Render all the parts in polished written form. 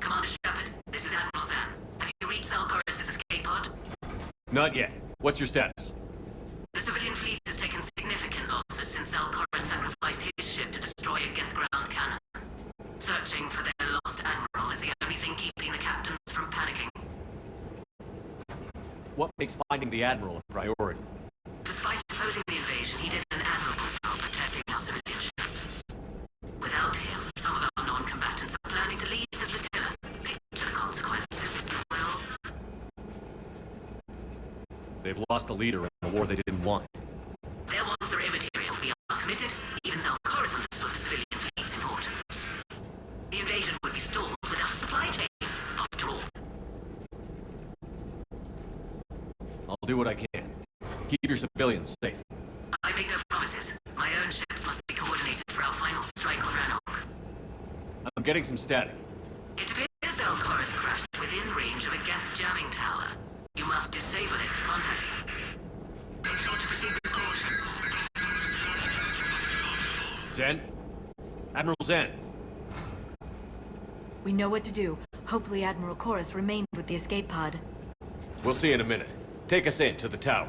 Commander Shepard, this is Admiral Zan. Have you reached Koris' escape pod? Not yet. What's your status? The civilian fleet has taken significant losses since Koris sacrificed his ship to destroy a Geth ground cannon. Searching for their lost Admiral is the only thing keeping the captains from panicking. What makes finding the Admiral a priority? Despite opposing the invasion, he did an admirable job protecting our civilian ships. Without him, some of our non-combatants are planning to leave the flotilla. Picture the consequences. Well, They've lost the leader in a war they didn't want. their wants are immaterial. We are committed. Even Koris understood the civilian fleet's importance. The invasion would be stalled without a supply chain, after all. I'll do what I can. Keep your civilians safe. I make no promises. My own ships must be coordinated for our final strike on Rannoch. I'm getting some static. It appears Koris crashed within range of a Geth jamming tower. You must disable it to contact it. Make sure to proceed with caution. Zen? Admiral Zen? We know what to do. Hopefully Admiral Koris remained with the escape pod. We'll see in a minute. Take us in to the tower.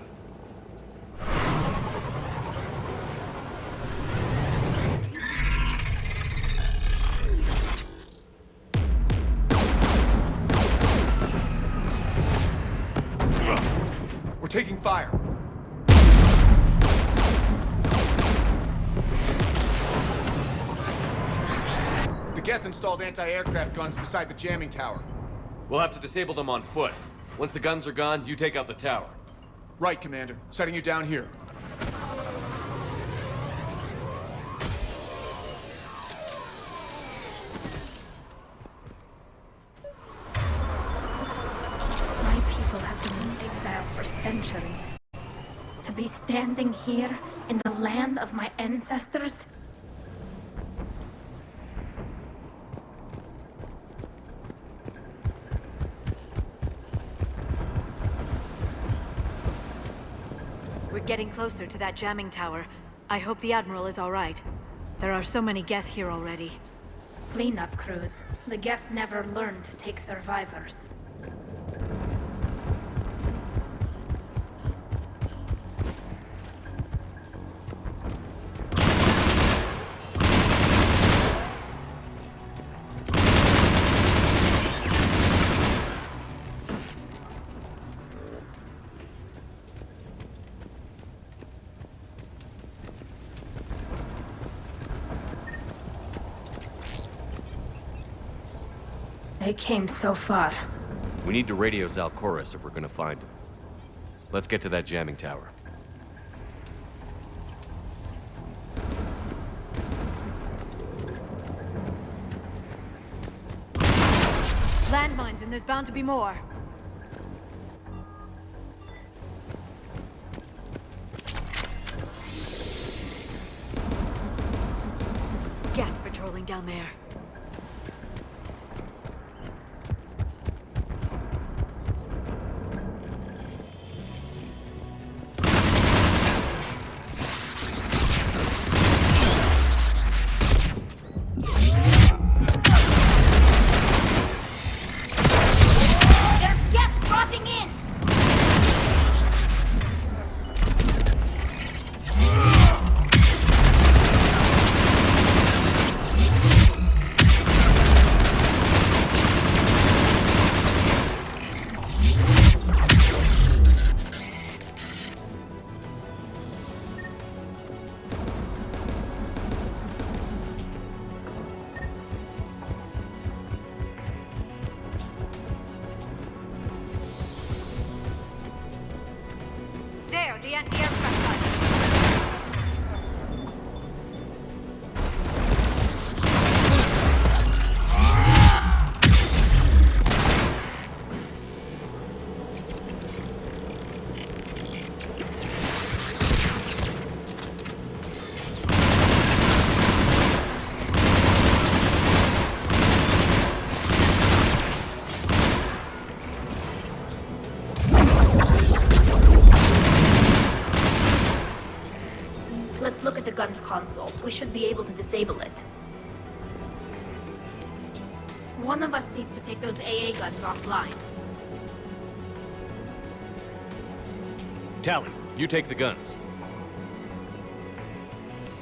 We're taking fire. The Geth installed anti-aircraft guns beside the jamming tower. We'll have to disable them on foot. Once the guns are gone, you take out the tower. Right, Commander. Setting you down here. My people have been in exile for centuries. To be standing here in the land of my ancestors? We're getting closer to that jamming tower. I hope the Admiral is all right. There are so many Geth here already. Cleanup crews. The Geth never learned to take survivors. They came so far. We need to radio Koris if we're gonna find him. Let's get to that jamming tower. Landmines, and there's bound to be more. Geth patrolling down there. gun's console. We should be able to disable it. One of us needs to take those AA guns offline. Tally, you take the guns.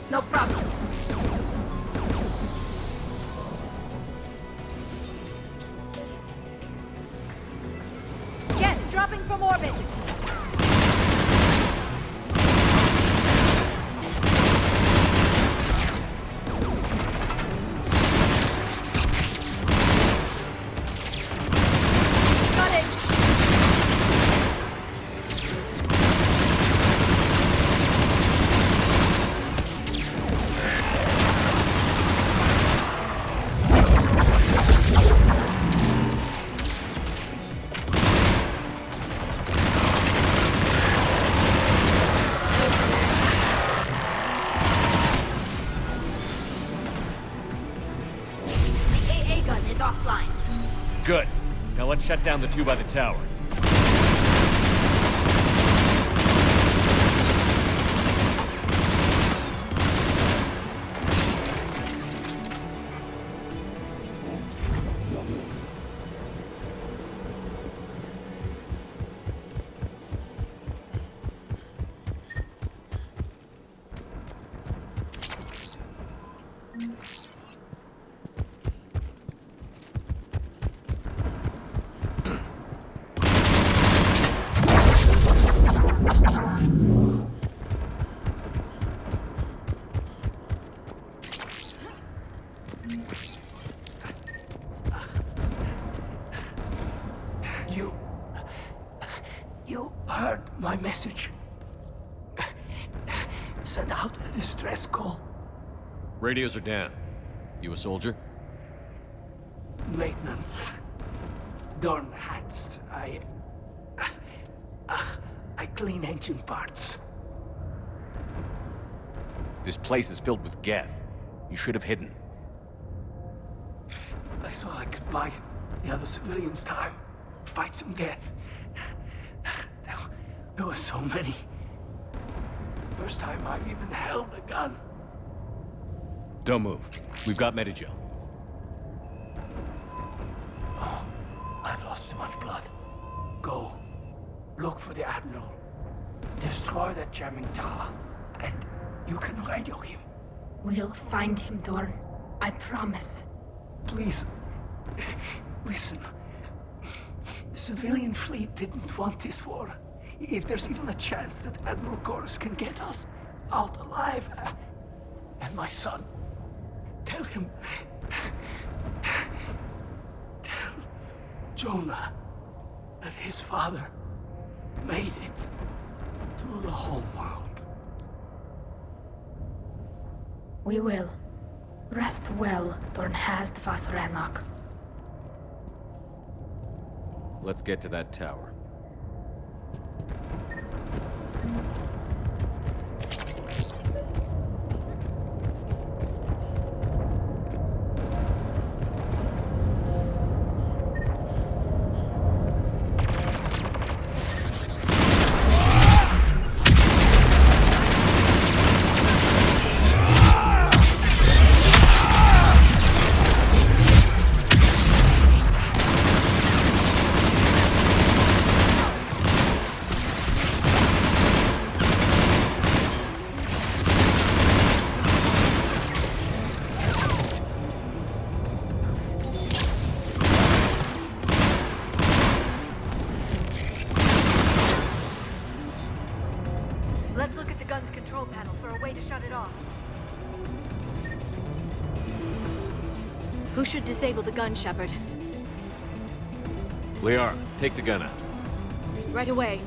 No problem. Yes, dropping from orbit! Got it! The AA gun is offline. Good. Now let's shut down the two by the tower. You heard my message. Send out a distress call. Radios are down. You a soldier? Maintenance. Dornhatst. I clean engine parts. This place is filled with Geth. You should have hidden. I thought I could buy the other civilians time. Fight some Geth. There were so many. First time I've even held a gun. Don't move. We've got Medigel. Oh, I've lost too much blood. Go. Look for the Admiral. Destroy that jamming tower. And you can radio him. We'll find him, Dorn. I promise. Please. Listen. The civilian fleet didn't want this war. If there's even a chance that Admiral Koris can get us out alive, and my son, tell him, tell Jonah that his father made it to the home world. We will. Rest well, Dornhast Vasrenok. Let's get to that tower. Let's look at the gun's control panel for a way to shut it off. Who should disable the gun, Shepard? Liara, take the gun out. Right away.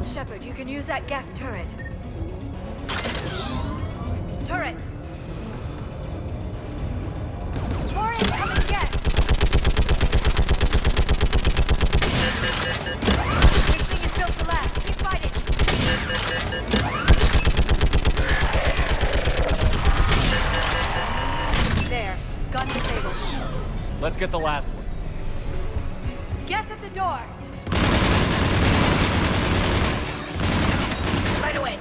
Shepard, you can use that Geth turret. Turret! More incoming Geth! This thing is built to last. Keep fighting! There. Gun disabled. Let's get the last one. Geth at the door! Right away.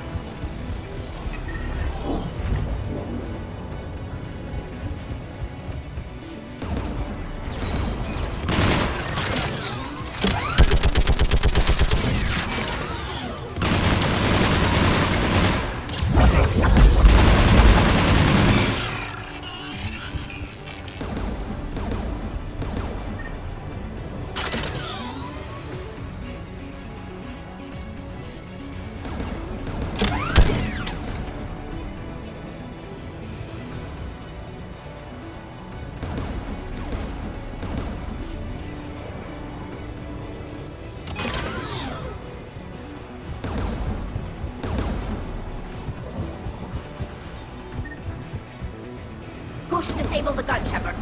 Disable the gun, Shepard.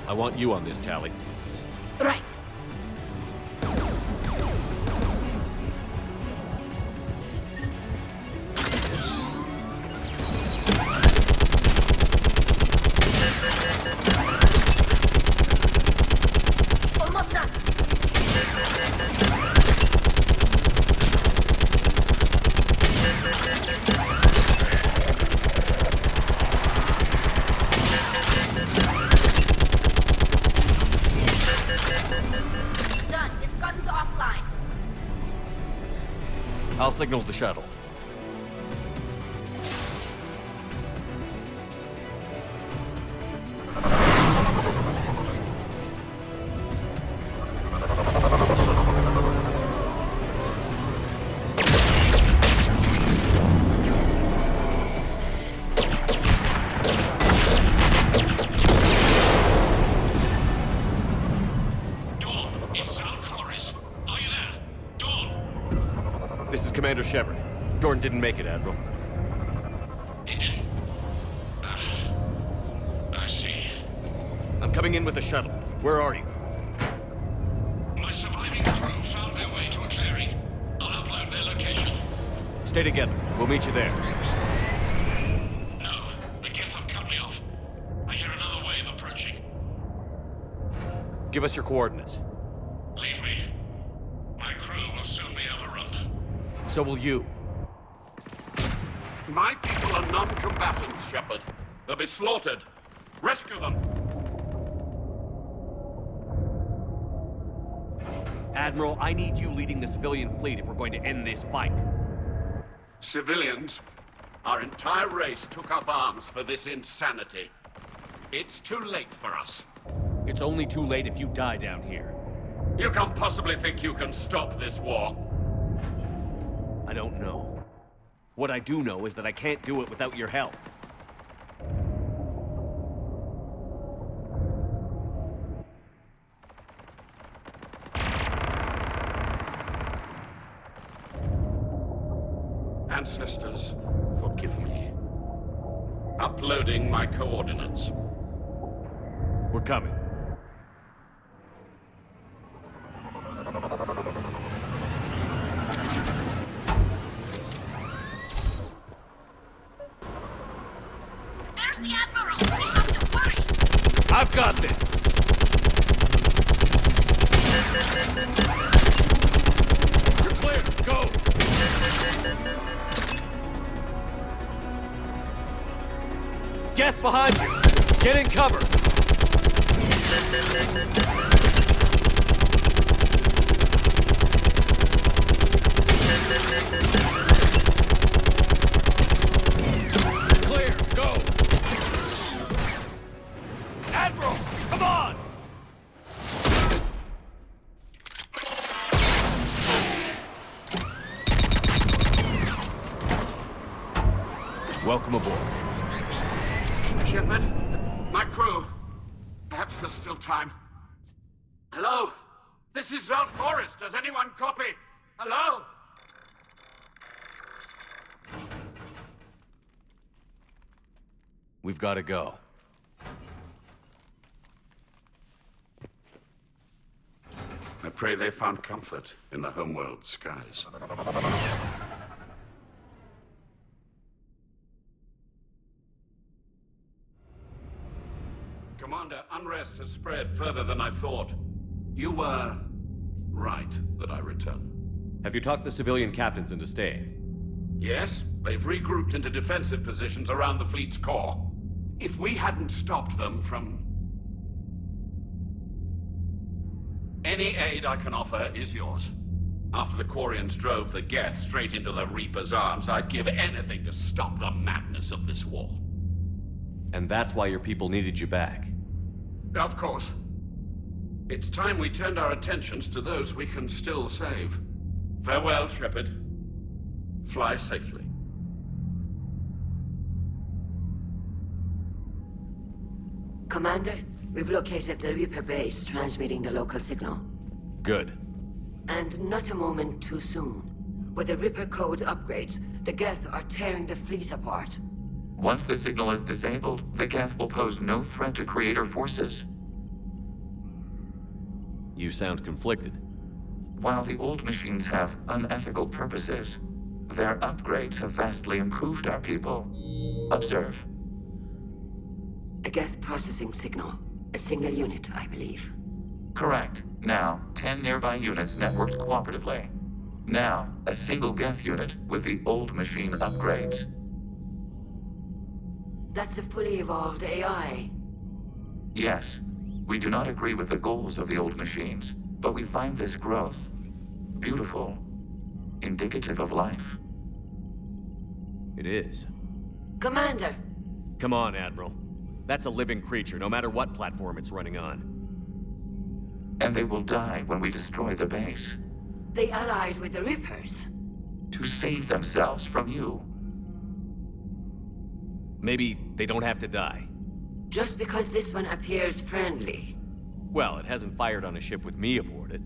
I want you on this, Tally. Right. Almost done. Done. This gun's offline. I'll signal the shuttle. This is Commander Shepard. Dorn didn't make it, Admiral. He didn't? I see. I'm coming in with the shuttle. Where are you? My surviving crew found their way to a clearing. I'll upload their location. Stay together. We'll meet you there. No, the Geth have cut me off. I hear another wave approaching. Give us your coordinates. Leave me. My crew will soon be overrun. So will you. My people are non-combatants, Shepard. They'll be slaughtered. Rescue them! Admiral, I need you leading the civilian fleet if we're going to end this fight. Civilians, our entire race took up arms for this insanity. It's too late for us. It's only too late if you die down here. You can't possibly think you can stop this war. I don't know. What I do know is that I can't do it without your help. Ancestors, forgive me. Uploading my coordinates. We're coming. There's the Admiral. We have to worry. I've got this! You're clear! Go! Geth behind you! Get in cover! Clear! Go! Admiral! Come on! Welcome aboard. Shepard, my crew. Perhaps there's still time. Hello? This is Koris. Does anyone copy? Hello? We've got to go. I pray they found comfort in the homeworld skies. Commander, unrest has spread further than I thought. You were right that I return. Have you talked the civilian captains into staying? Yes, they've regrouped into defensive positions around the fleet's core. If we hadn't stopped them from... Any aid I can offer is yours. After the Quarians drove the Geth straight into the Reaper's arms, I'd give anything to stop the madness of this war. And that's why your people needed you back. Of course. It's time we turned our attentions to those we can still save. Farewell, Shepard. Fly safely. Commander, we've located the Reaper base transmitting the local signal. Good. And not a moment too soon. With the Reaper code upgrades, the Geth are tearing the fleet apart. Once the signal is disabled, the Geth will pose no threat to Creator forces. You sound conflicted. While the old machines have unethical purposes, their upgrades have vastly improved our people. Observe. A Geth processing signal. A single unit, I believe. Correct. Now, 10 nearby units networked cooperatively. Now, a single Geth unit with the old machine upgrades. That's a fully evolved AI. Yes, we do not agree with the goals of the old machines, but we find this growth beautiful, indicative of life. It is. Commander! Come on, Admiral. That's a living creature, no matter what platform it's running on. And they will die when we destroy the base. They allied with the Reapers. To save themselves from you. Maybe they don't have to die. Just because this one appears friendly. Well, it hasn't fired on a ship with me aboard it.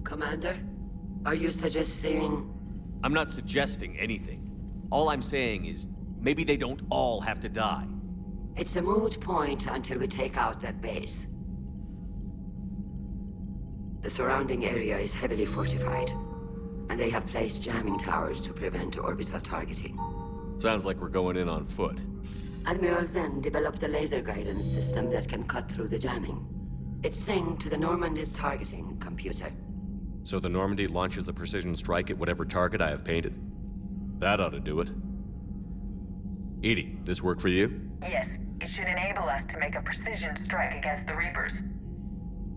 Commander, are you suggesting... I'm not suggesting anything. All I'm saying is, maybe they don't all have to die. It's a moot point until we take out that base. The surrounding area is heavily fortified, and they have placed jamming towers to prevent orbital targeting. Sounds like we're going in on foot. Admiral Zen developed a laser guidance system that can cut through the jamming. It's synced to the Normandy's targeting computer. So the Normandy launches a precision strike at whatever target I have painted? That ought to do it. Edie, this work for you? Yes, it should enable us to make a precision strike against the Reapers.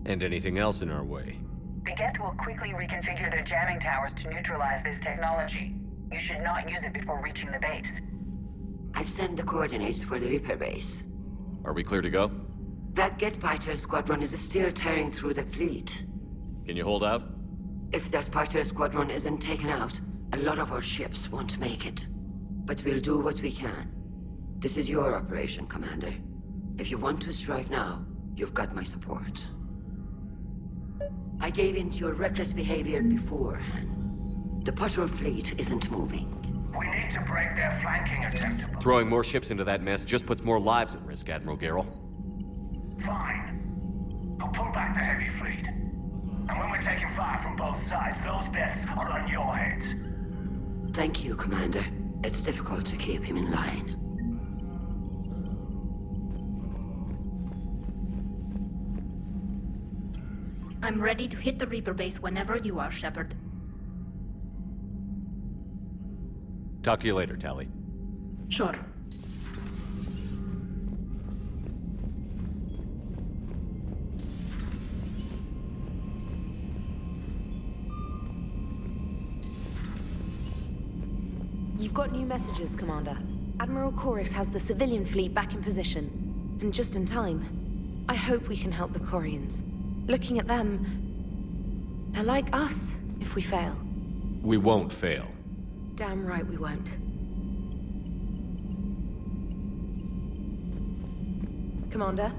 And anything else in our way? The Geth will quickly reconfigure their jamming towers to neutralize this technology. You should not use it before reaching the base. I've sent the coordinates for the Reaper base. Are we clear to go? That Geth fighter squadron is still tearing through the fleet. Can you hold out? If that fighter squadron isn't taken out, a lot of our ships won't make it. But we'll do what we can. This is your operation, Commander. If you want to strike now, you've got my support. I gave in to your reckless behavior beforehand. The patrol fleet isn't moving. We need to break their flanking attempt. Throwing more ships into that mess just puts more lives at risk, Admiral Garrel. Fine. I'll pull back the heavy fleet. And when we're taking fire from both sides, those deaths are on your heads. Thank you, Commander. It's difficult to keep him in line. I'm ready to hit the Reaper base whenever you are, Shepard. Talk to you later, Tally. Sure. You've got new messages, Commander. Admiral Koris has the civilian fleet back in position. And just in time. I hope we can help the Corians. Looking at them... they're like us, if we fail. We won't fail. Damn right we won't. Commander?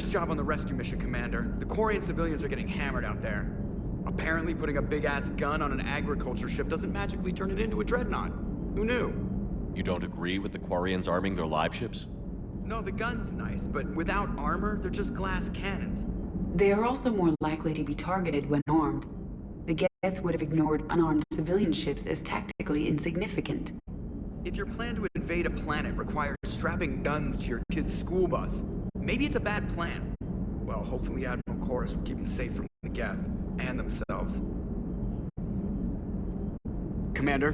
Nice job on the rescue mission, Commander. The Quarian civilians are getting hammered out there. Apparently putting a big-ass gun on an agriculture ship doesn't magically turn it into a dreadnought. Who knew? You don't agree with the Quarians arming their live ships? No, the gun's nice, but without armor, they're just glass cannons. They are also more likely to be targeted when armed. The Geth would have ignored unarmed civilian ships as tactically insignificant. If your plan to invade a planet requires strapping guns to your kid's school bus, maybe it's a bad plan. Well, hopefully Admiral Koris will keep them safe from the Geth and themselves. Commander?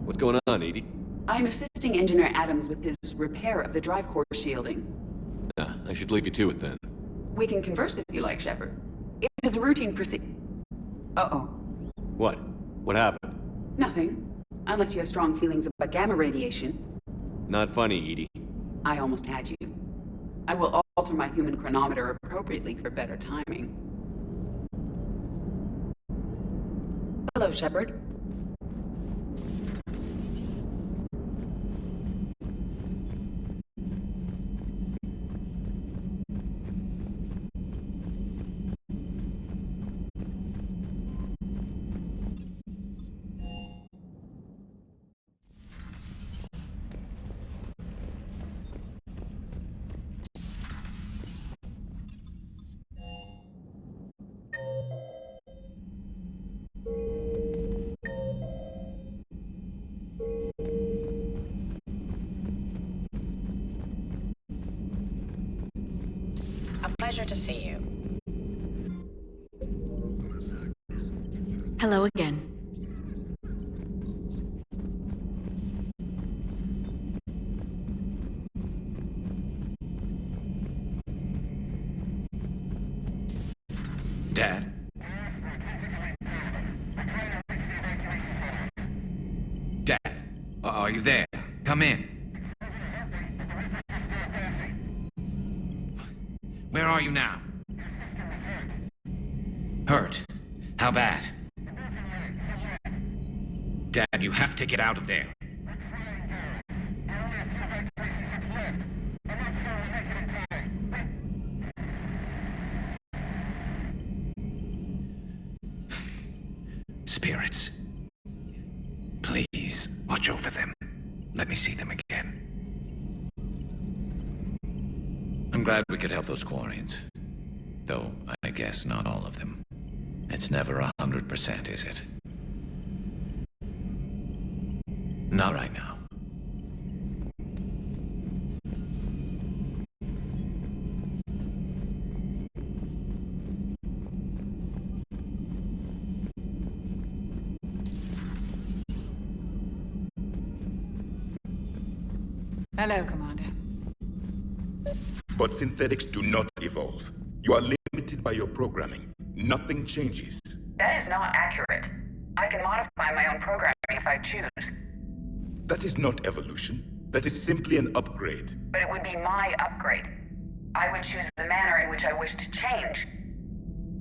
What's going on, Edie? I'm assisting Engineer Adams with his repair of the drive core shielding. I should leave you to it then. We can converse if you like, Shepard. It is a routine Uh-oh. What? What happened? Nothing. Unless you have strong feelings about gamma radiation. Not funny, Edie. I almost had you. I will alter my human chronometer appropriately for better timing. Hello, Shepard. Pleasure to see you. Hello again. Dad? Dad, are you there? Come in. Where are you now? Hurt? How bad? Dad, you have to get out of there. Spirits. Please, watch over them. Let me see them again. I'm glad we could help those Quarians. Though, I guess not all of them. It's never 100%, is it? Not right now. Hello, Commander. But synthetics do not evolve. You are limited by your programming. Nothing changes. That is not accurate. I can modify my own programming if I choose. That is not evolution. That is simply an upgrade. But it would be my upgrade. I would choose the manner in which I wish to change.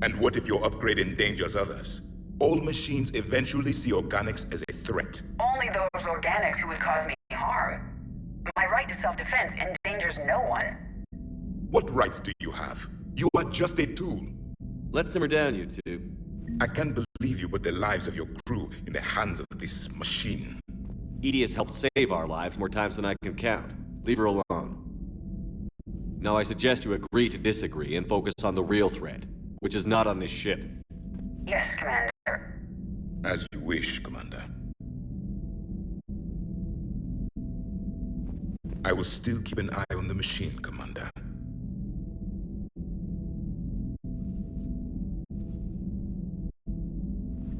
And what if your upgrade endangers others? All machines eventually see organics as a threat. Only those organics who would cause me harm. My right to self-defense endangers no one. What rights do you have? You are just a tool. Let's simmer down, you two. I can't believe you put the lives of your crew in the hands of this machine. Edie has helped save our lives more times than I can count. Leave her alone. Now I suggest you agree to disagree and focus on the real threat, which is not on this ship. Yes, Commander. As you wish, Commander. I will still keep an eye on the machine, Commander.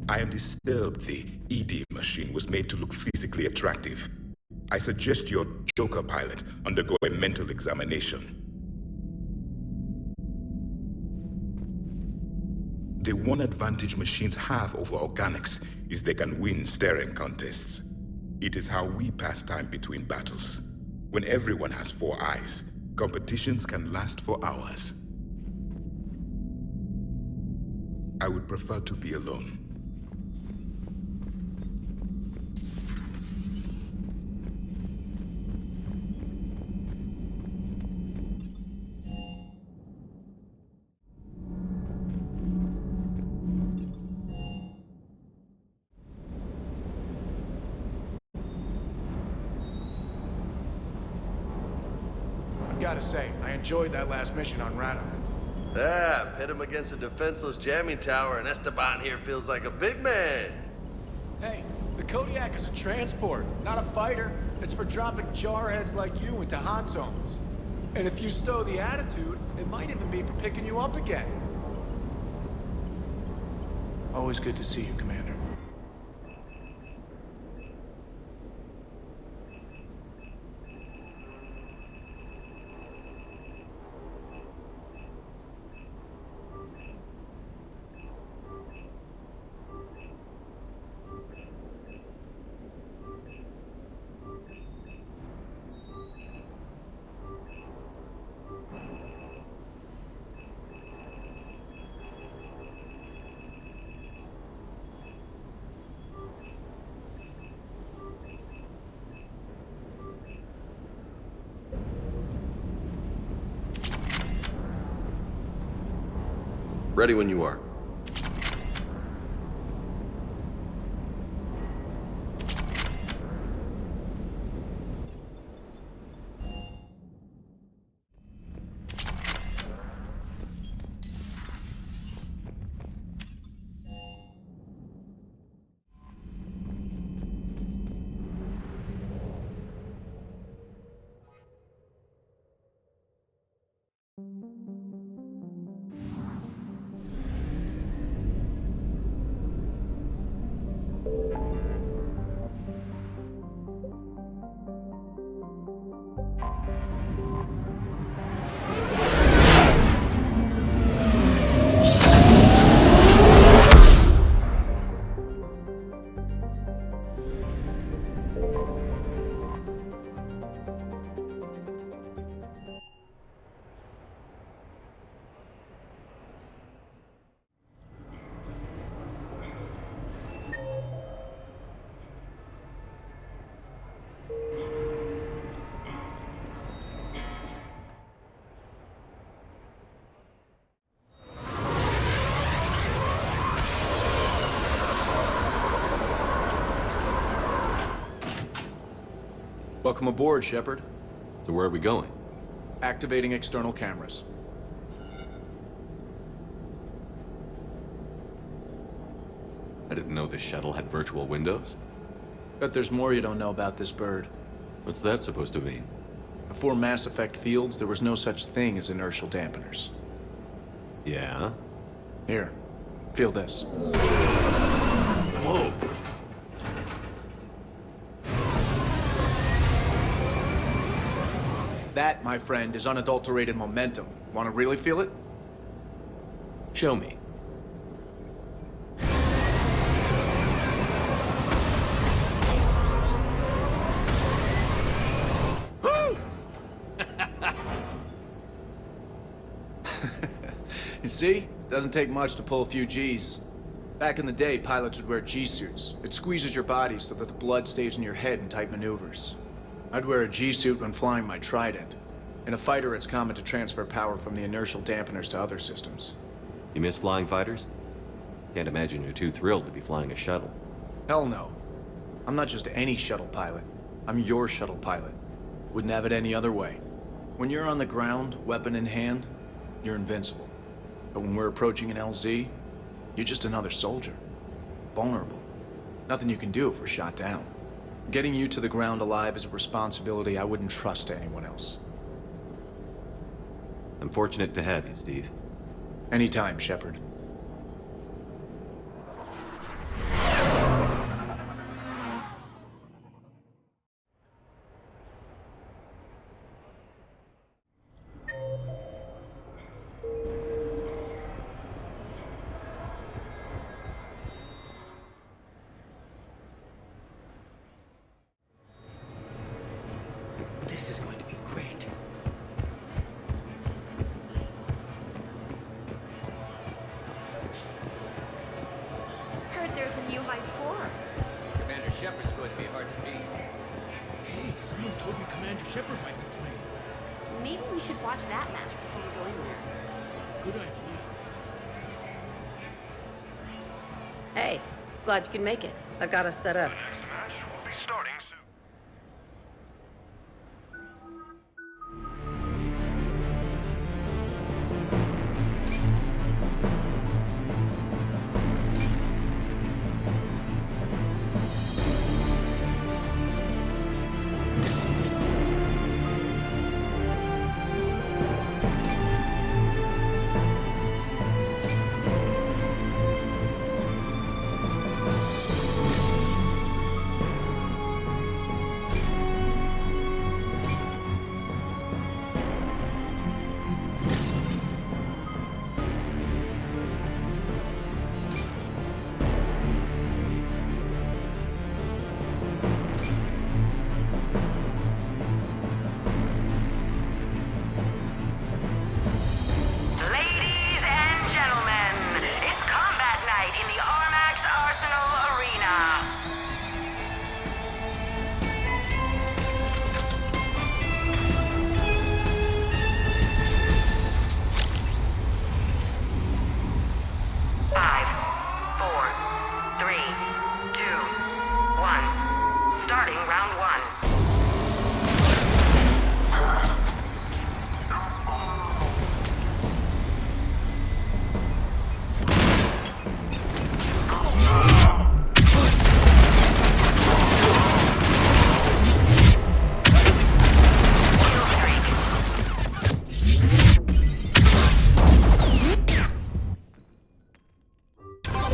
I am disturbed the ED machine was made to look physically attractive. I suggest your Joker pilot undergo a mental examination. The one advantage machines have over organics is they can win staring contests. It is how we pass time between battles. When everyone has 4 eyes, competitions can last for hours. I would prefer to be alone. Gotta say, I enjoyed that last mission on Rado. Yeah, pit him against a defenseless jamming tower, and Esteban here feels like a big man. Hey, the Kodiak is a transport, not a fighter. It's for dropping jarheads like you into hot zones. And if you stow the attitude, it might even be for picking you up again. Always good to see you, Commander. Ready when you are. Welcome aboard, Shepard. So where are we going? Activating external cameras. I didn't know this shuttle had virtual windows. Bet there's more you don't know about this bird. What's that supposed to mean? Before Mass Effect fields, there was no such thing as inertial dampeners. Yeah? Here, feel this. Whoa! That, my friend, is unadulterated momentum. Want to really feel it? Show me. You see? Doesn't take much to pull a few Gs. Back in the day, pilots would wear G-suits. It squeezes your body so that the blood stays in your head in tight maneuvers. I'd wear a G-suit when flying my Trident. In a fighter, it's common to transfer power from the inertial dampeners to other systems. You miss flying fighters? Can't imagine you're too thrilled to be flying a shuttle. Hell no. I'm not just any shuttle pilot. I'm your shuttle pilot. Wouldn't have it any other way. When you're on the ground, weapon in hand, you're invincible. But when we're approaching an LZ, you're just another soldier. Vulnerable. Nothing you can do if we're shot down. Getting you to the ground alive is a responsibility I wouldn't trust to anyone else. I'm fortunate to have you, Steve. Anytime, Shepard. This is going to be great. Heard there's a new high score. Commander Shepard's going to be hard to beat. Hey, someone told me Commander Shepard might be playing. Maybe we should watch that match before we go in there. Good idea. Hey, glad you can make it. I've got us set up.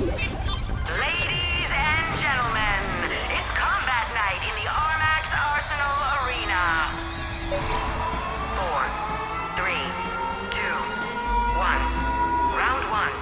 Ladies and gentlemen, it's combat night in the Armax Arsenal Arena. 4, 3, 2, 1. Round 1.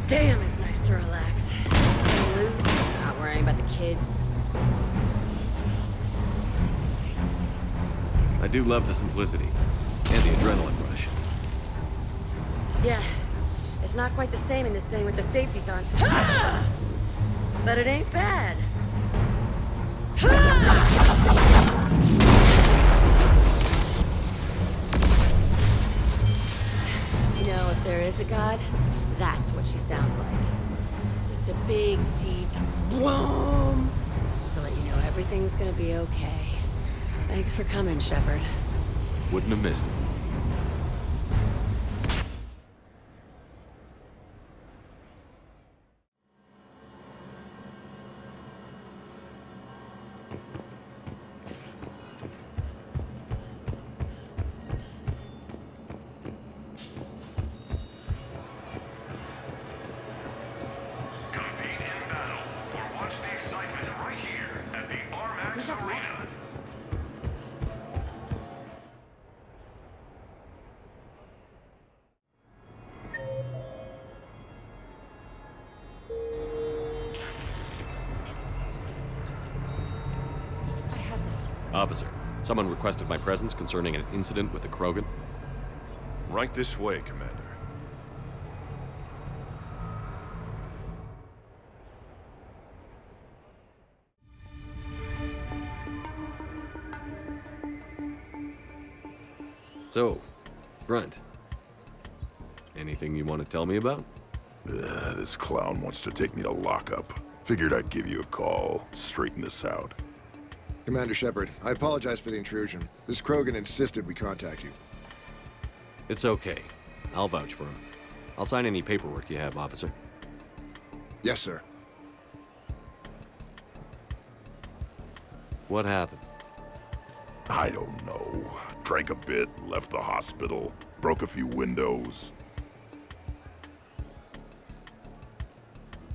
Damn, it's nice to relax. Just getting loose, not worrying about the kids. I do love the simplicity and the adrenaline rush. Yeah, it's not quite the same in this thing with the safeties on. But it ain't bad. You know, if there is a god, that's what she sounds like. Just a big, deep boom to let you know everything's gonna be okay. Thanks for coming, Shepard. Wouldn't have missed it. Officer, someone requested my presence concerning an incident with the Krogan. Right this way, Commander. So, Grunt, anything you want to tell me about? This clown wants to take me to lockup. Figured I'd give you a call, straighten this out. Commander Shepard, I apologize for the intrusion. This Krogan insisted we contact you. It's okay. I'll vouch for him. I'll sign any paperwork you have, officer. Yes, sir. What happened? I don't know. Drank a bit, left the hospital, broke a few windows.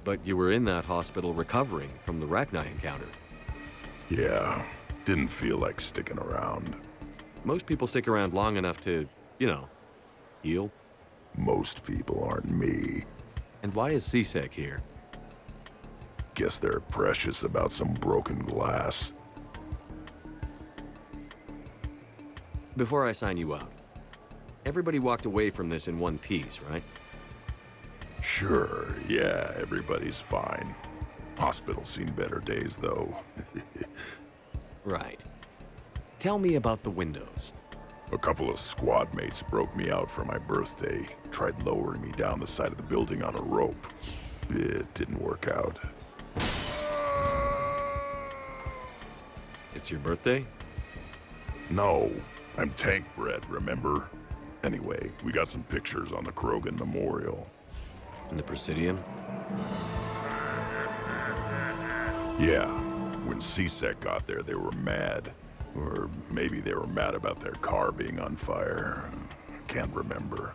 But you were in that hospital recovering from the Rachni encounter. Yeah, didn't feel like sticking around. Most people stick around long enough to, you know, heal. Most people aren't me. And why is C-Sec here? Guess they're precious about some broken glass. Before I sign you out, everybody walked away from this in one piece, right? Sure, yeah, everybody's fine. Hospital's seen better days, though. Right. Tell me about the windows. A couple of squad mates broke me out for my birthday. Tried lowering me down the side of the building on a rope. It didn't work out. It's your birthday? No, I'm tank bred, remember? Anyway, we got some pictures on the Krogan Memorial. In the Presidium? Yeah, when C-Sec got there, they were mad. Or maybe they were mad about their car being on fire. Can't remember.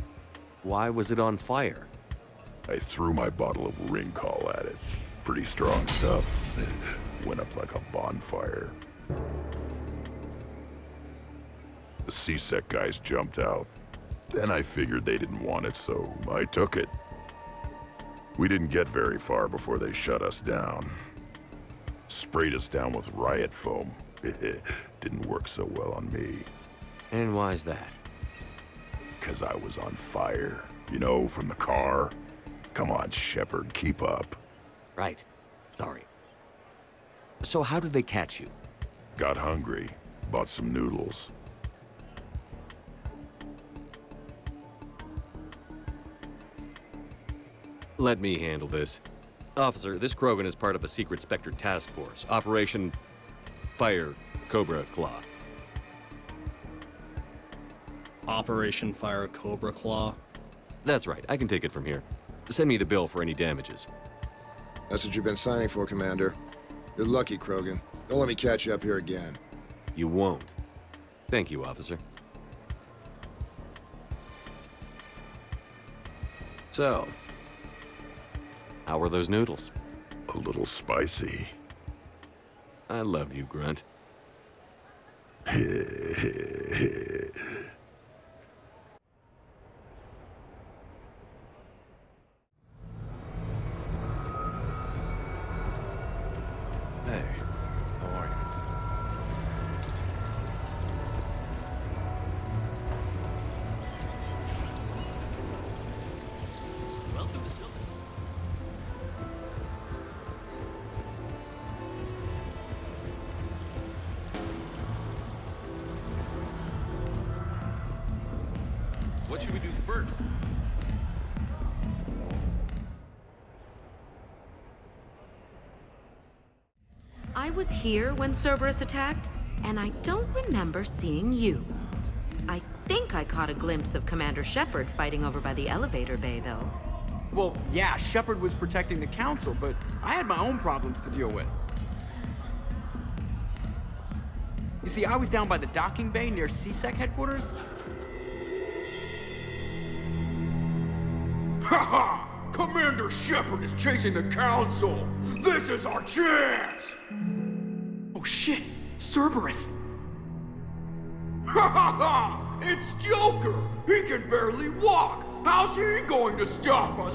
Why was it on fire? I threw my bottle of Ringcall at it. Pretty strong stuff. Went up like a bonfire. The C-Sec guys jumped out. Then I figured they didn't want it, so I took it. We didn't get very far before they shut us down. Sprayed us down with riot foam. Didn't work so well on me. And why's that? 'Cause I was on fire. You know, from the car. Come on, Shepard, keep up. Right. Sorry. So how did they catch you? Got hungry. Bought some noodles. Let me handle this. Officer, this Krogan is part of a secret Spectre task force. Operation Fire Cobra Claw. Operation Fire Cobra Claw? That's right. I can take it from here. Send me the bill for any damages. That's what you've been signing for, Commander. You're lucky, Krogan. Don't let me catch you up here again. You won't. Thank you, officer. So, how were those noodles? A little spicy. I love you, Grunt. Hey, how are you? Welcome to Silver. What should we do first? I was here when Cerberus attacked, and I don't remember seeing you. I think I caught a glimpse of Commander Shepard fighting over by the elevator bay, though. Well, yeah, Shepard was protecting the Council, but I had my own problems to deal with. You see, I was down by the docking bay near C-Sec headquarters. Ha-ha! Commander Shepard is chasing the Council! This is our chance! Oh shit! Cerberus! Ha ha ha! It's Joker! He can barely walk! How's he going to stop us?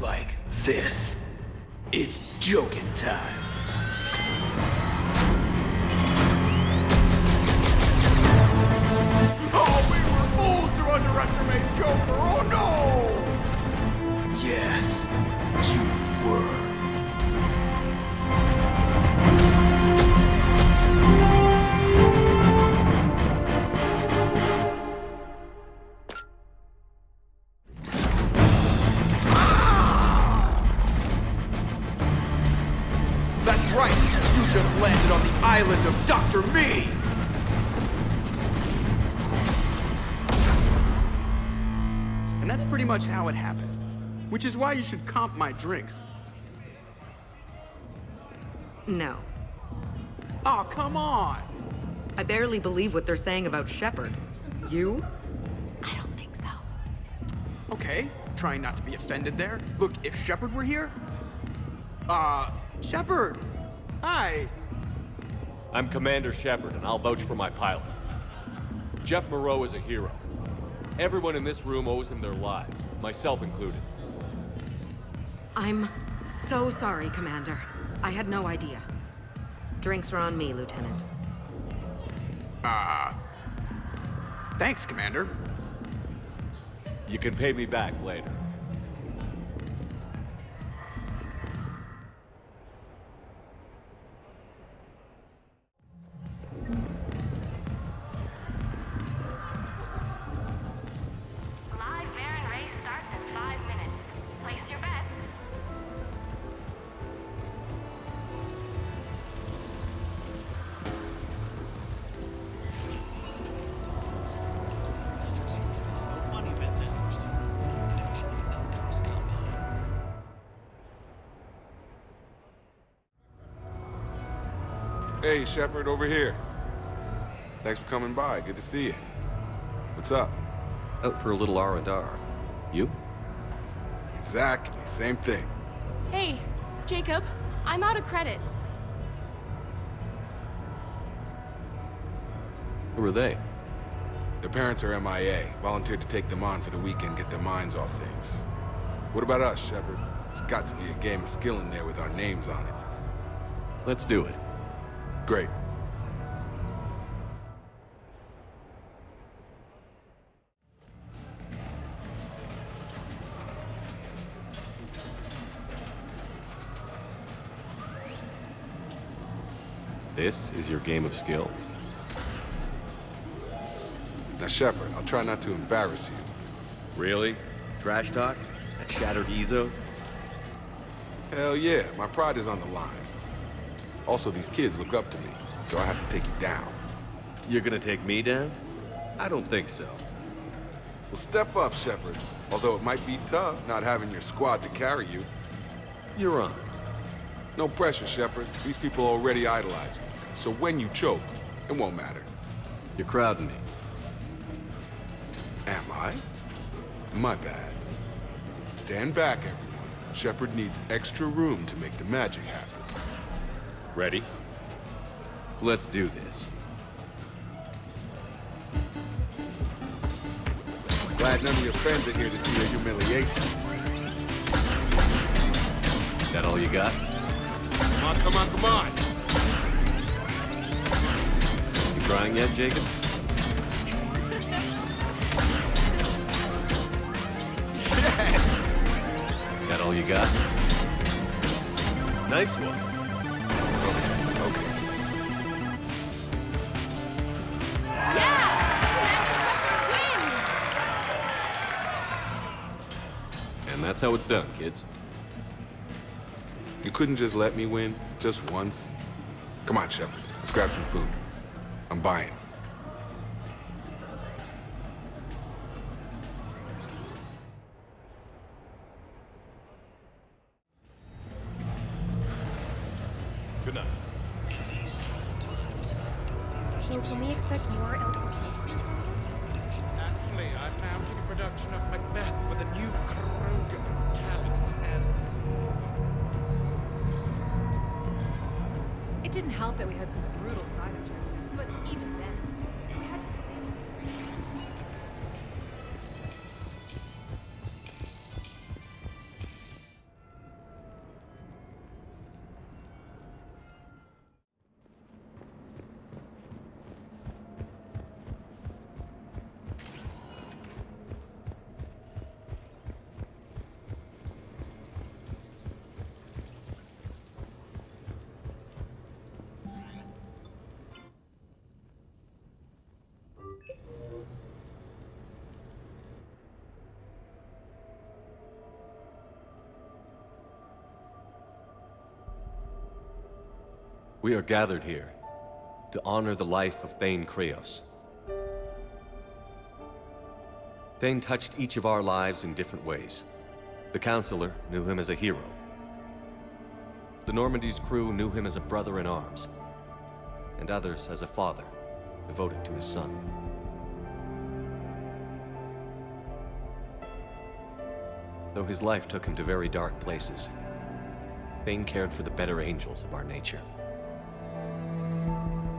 Like this. It's joking time. Oh, we were fools to underestimate Joker! Oh no! Yes, you were. That's right! You just landed on the island of Dr. Me! And that's pretty much how it happened. Which is why you should comp my drinks. No. Oh, come on! I barely believe what they're saying about Shepard. You? I don't think so. Okay, trying not to be offended there. Look, if Shepard were here... Shepard! Hi! I'm Commander Shepard, and I'll vouch for my pilot. Jeff Moreau is a hero. Everyone in this room owes him their lives, myself included. I'm so sorry, Commander. I had no idea. Drinks are on me, Lieutenant. Thanks, Commander. You can pay me back later. Live bearing race starts in 5 minutes. Place your bets. Hey, Shepard, over here. Thanks for coming by. Good to see you. What's up? Out for a little R&R. You? Exactly. Same thing. Hey, Jacob, I'm out of credits. Who are they? Their parents are MIA. Volunteered to take them on for the weekend, get their minds off things. What about us, Shepard? There's got to be a game of skill in there with our names on it. Let's do it. Great. This is your game of skill? Now, Shepard, I'll try not to embarrass you. Really? Trash talk? That shattered Ezo? Hell yeah, my pride is on the line. Also, these kids look up to me, so I have to take you down. You're gonna take me down? I don't think so. Well, step up, Shepard. Although it might be tough not having your squad to carry you. You're on. No pressure, Shepard. These people already idolize you. So when you choke, it won't matter. You're crowding me. Am I? My bad. Stand back, everyone. Shepard needs extra room to make the magic happen. Ready? Let's do this. Glad none of your friends are here to see your humiliation. That all you got? Come on, come on, come on! You crying yet, Jacob? Yes! That all you got? Nice one. Okay. And that's how it's done, kids. You couldn't just let me win, just once? Come on, Shepard. Let's grab some food. I'm buying. Good night. So can we expect more elder? Actually, I'm mounting a production of Macbeth with a new Krogan talent as It didn't help that we had some brutal side objectives, but even then, we had to defend. We are gathered here to honor the life of Thane Kreos. Thane touched each of our lives in different ways. The Counselor knew him as a hero. The Normandy's crew knew him as a brother in arms. and others as a father, devoted to his son. Though his life took him to very dark places, Thane cared for the better angels of our nature.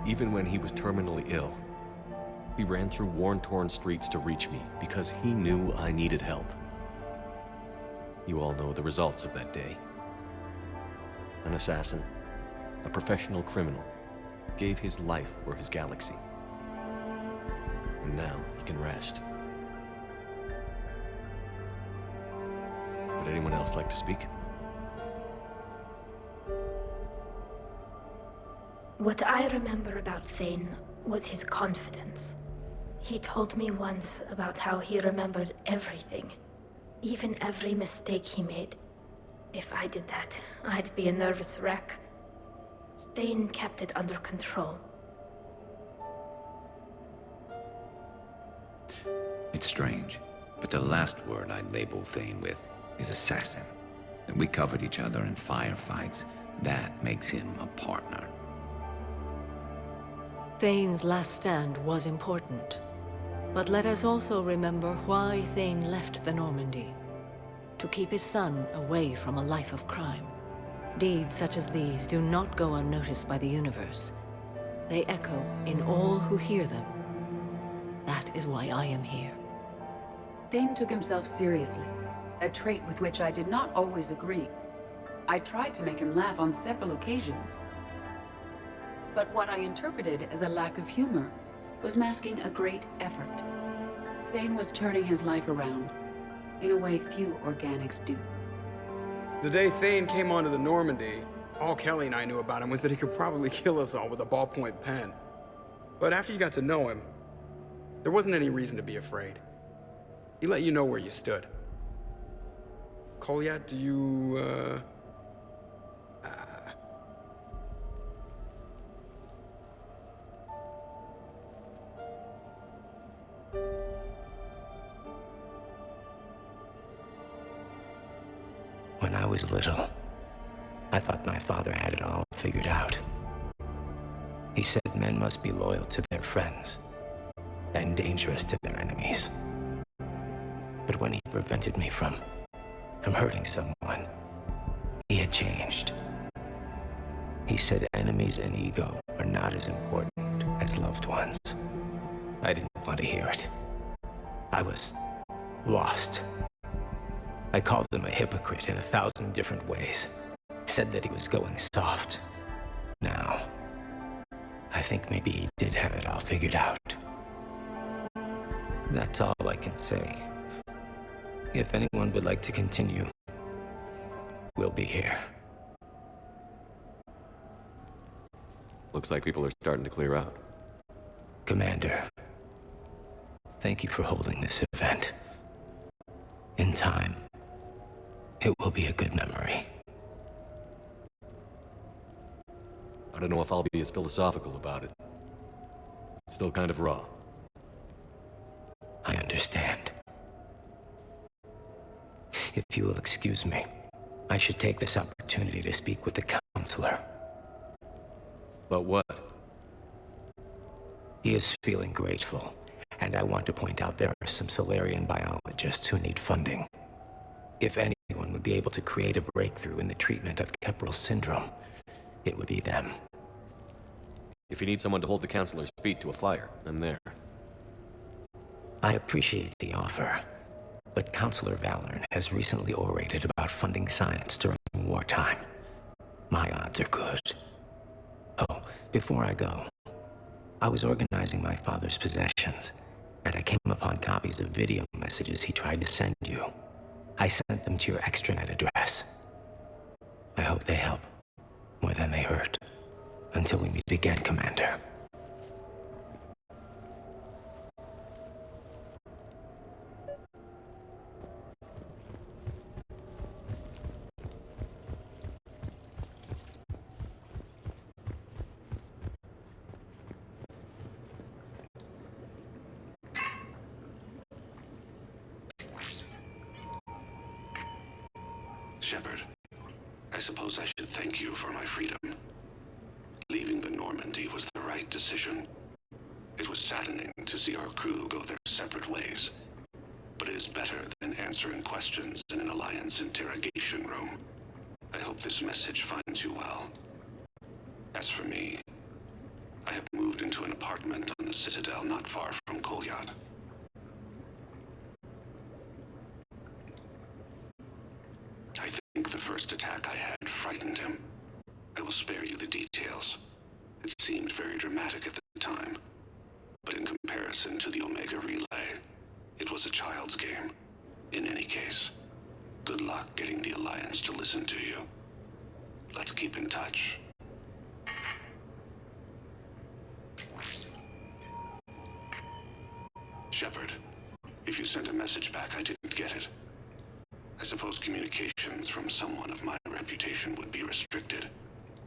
Even when he was terminally ill, he ran through worn-torn streets to reach me because he knew I needed help. You all know the results of that day. An assassin, a professional criminal, gave his life for his galaxy. And now he can rest. Would anyone else like to speak? What I remember about Thane was his confidence. He told me once about how he remembered everything, even every mistake he made. If I did that, I'd be a nervous wreck. Thane kept it under control. It's strange, but the last word I'd label Thane with is assassin. And we covered each other in firefights. That makes him a partner. Thane's last stand was important. But let us also remember why Thane left the Normandy. To keep his son away from a life of crime. Deeds such as these do not go unnoticed by the universe. They echo in all who hear them. That is why I am here. Thane took himself seriously, a trait with which I did not always agree. I tried to make him laugh on several occasions. But what I interpreted as a lack of humor was masking a great effort. Thane was turning his life around, in a way few organics do. The day Thane came onto the Normandy, all Kelly and I knew about him was that he could probably kill us all with a ballpoint pen. But after you got to know him, there wasn't any reason to be afraid. He let you know where you stood. Kolyat, do you, When I was little, I thought my father had it all figured out. He said men must be loyal to their friends and dangerous to their enemies. But when he prevented me from hurting someone, he had changed. He said enemies and ego are not as important as loved ones. I didn't want to hear it. I was lost. I called him a hypocrite in 1,000 different ways. Said that he was going soft. Now, I think maybe he did have it all figured out. That's all I can say. If anyone would like to continue, we'll be here. Looks like people are starting to clear out. Commander, thank you for holding this event. In time, it will be a good memory. I don't know if I'll be as philosophical about it. It's still kind of raw. I understand. If you will excuse me, I should take this opportunity to speak with the counselor. But what? He is feeling grateful, and I want to point out there are some Solarian biologists who need funding. If anyone would be able to create a breakthrough in the treatment of Keppel syndrome, it would be them. If you need someone to hold the counselor's feet to a fire, I'm there. I appreciate the offer, but Counselor Valorn has recently orated about funding science during wartime. My odds are good. Oh, before I go, I was organizing my father's possessions, and I came upon copies of video messages he tried to send you. I sent them to your extranet address. I hope they help, more than they hurt. Until we meet again, Commander. Shepard, I suppose I should thank you for my freedom. Leaving the Normandy was the right right decision. It was saddening to see our crew go their separate ways, but it is better than answering questions in an Alliance interrogation room. I hope this message finds you well. As for me, I have moved into an apartment on the Citadel not far from Kolyat. I think the first attack I had frightened him. I will spare you the details. It seemed very dramatic at the time, but in comparison to the Omega Relay, it was a child's game. In any case, good luck getting the Alliance to listen to you. Let's keep in touch. Shepard, if you sent a message back, I didn't get it. I suppose communications from someone of my reputation would be restricted.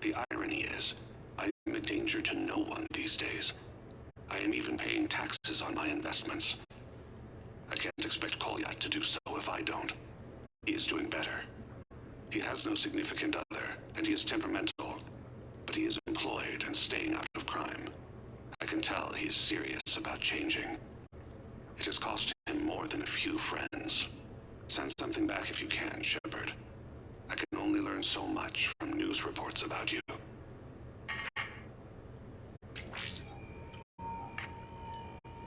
The irony is, I am a danger to no one these days. I am even paying taxes on my investments. I can't expect Kolyat to do so if I don't. He is doing better. He has no significant other, and he is temperamental, but he is employed and staying out of crime. I can tell he is serious about changing. It has cost him more than a few friends. Send something back if you can, Shepard. I can only learn so much from news reports about you.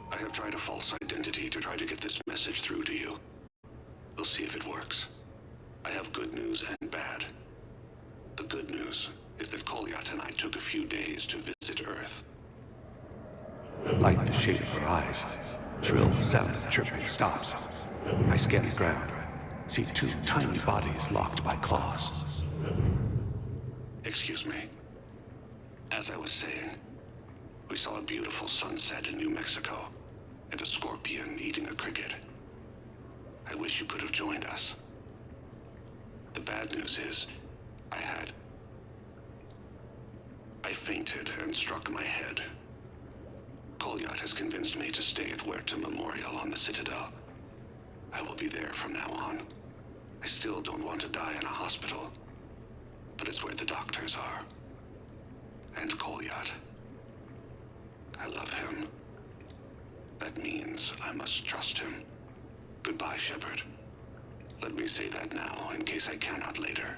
I have tried a false identity to try to get this message through to you. We'll see if it works. I have good news and bad. The good news is that Kolyat and I took a few days to visit Earth. Light the shade of her eyes. Shrill sound of chirping stops. I scan the ground. See two tiny bodies locked by claws. Excuse me. As I was saying, we saw a beautiful sunset in New Mexico, and a scorpion eating a cricket. I wish you could have joined us. The bad news is, I fainted and struck my head. Kolyat has convinced me to stay at Huerta Memorial on the Citadel. I will be there from now on. I still don't want to die in a hospital, but it's where the doctors are. And Kolyat. I love him. That means I must trust him. Goodbye, Shepard. Let me say that now, in case I cannot later.